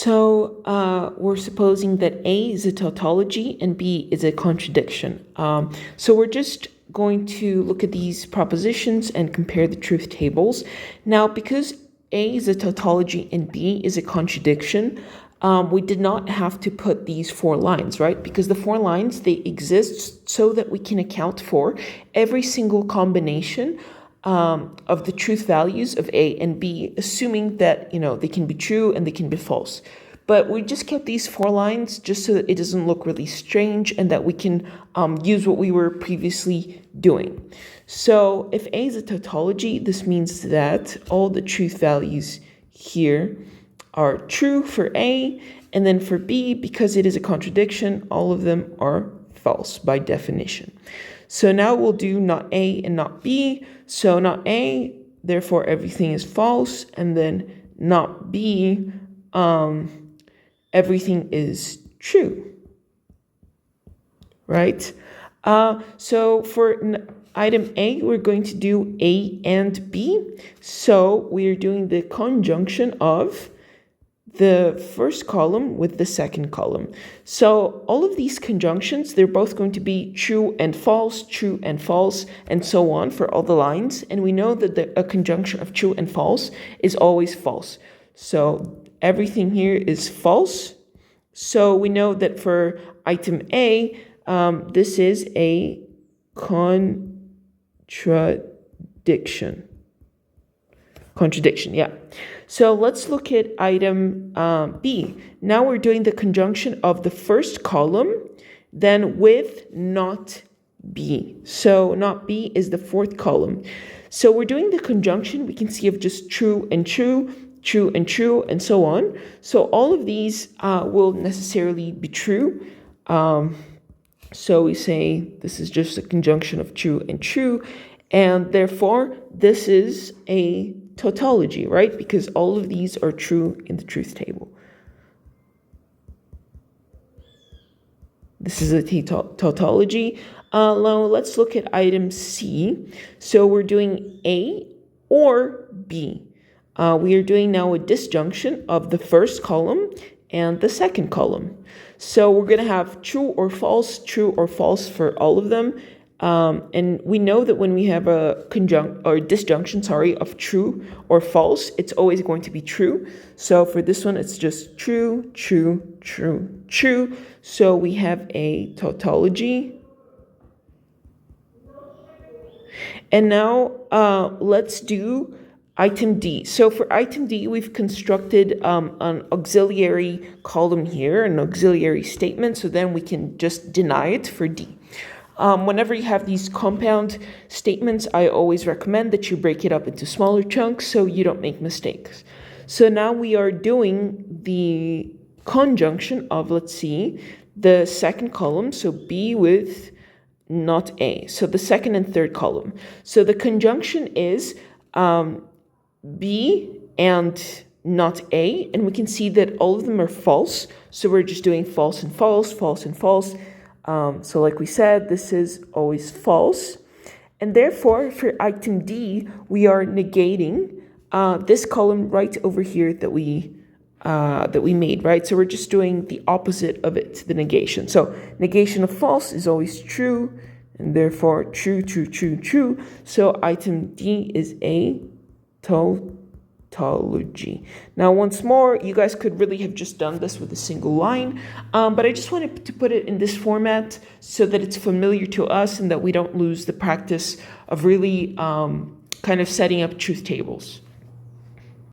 So we're supposing that A is a tautology and B is a contradiction. So we're just going to look at these propositions and compare the truth tables. Now, because A is a tautology and B is a contradiction, we did not have to put these 4 lines, right? Because the 4 lines, they exist so that we can account for every single combination of the truth values of A and B, assuming that, they can be true and they can be false. But we just kept these 4 lines just so that it doesn't look really strange and that we can use what we were previously doing. So if A is a tautology, this means that all the truth values here are true for A, and then for B, because it is a contradiction, all of them are false by definition. So now we'll do not A and not B. So not A, therefore everything is false, and then not B, everything is true, right? So for item A, we're going to do A and B. So we are doing the conjunction of the first column with the second column. So all of these conjunctions, they're both going to be true and false, and so on for all the lines. And we know that a conjunction of true and false is always false. So everything here is false. So we know that for item A, this is a contradiction. Contradiction, yeah. So let's look at item B. Now we're doing the conjunction of the first column, then with not B. So not B is the 4th column. So we're doing the conjunction, we can see, of just true and true, true and true, and so on. So all of these will necessarily be true. So we say this is just a conjunction of true and true, and therefore this is a tautology, right? Because all of these are true in the truth table. This is a tautology. Now let's look at item C. So we're doing A or B. We are doing now a disjunction of the first column and the second column. So we're going to have true or false for all of them. And we know that when we have a disjunction, of true or false, it's always going to be true. So for this one, it's just true, true, true, true. So we have a tautology. And now let's do item D. So for item D, we've constructed an auxiliary column here, an auxiliary statement. So then we can just deny it for D. Whenever you have these compound statements, I always recommend that you break it up into smaller chunks so you don't make mistakes. So now we are doing the conjunction of, let's see, the second column, so B with not A. So the second and third column. So the conjunction is B and not A, and we can see that all of them are false. So we're just doing false and false, false and false. So like we said, this is always false. And therefore, for item D, we are negating this column right over here that we made, right? So we're just doing the opposite of it, the negation. So negation of false is always true, and therefore true, true, true, true. So item D is a tautology. Now, once more, you guys could really have just done this with a single line, but I just wanted to put it in this format so that it's familiar to us and that we don't lose the practice of really kind of setting up truth tables.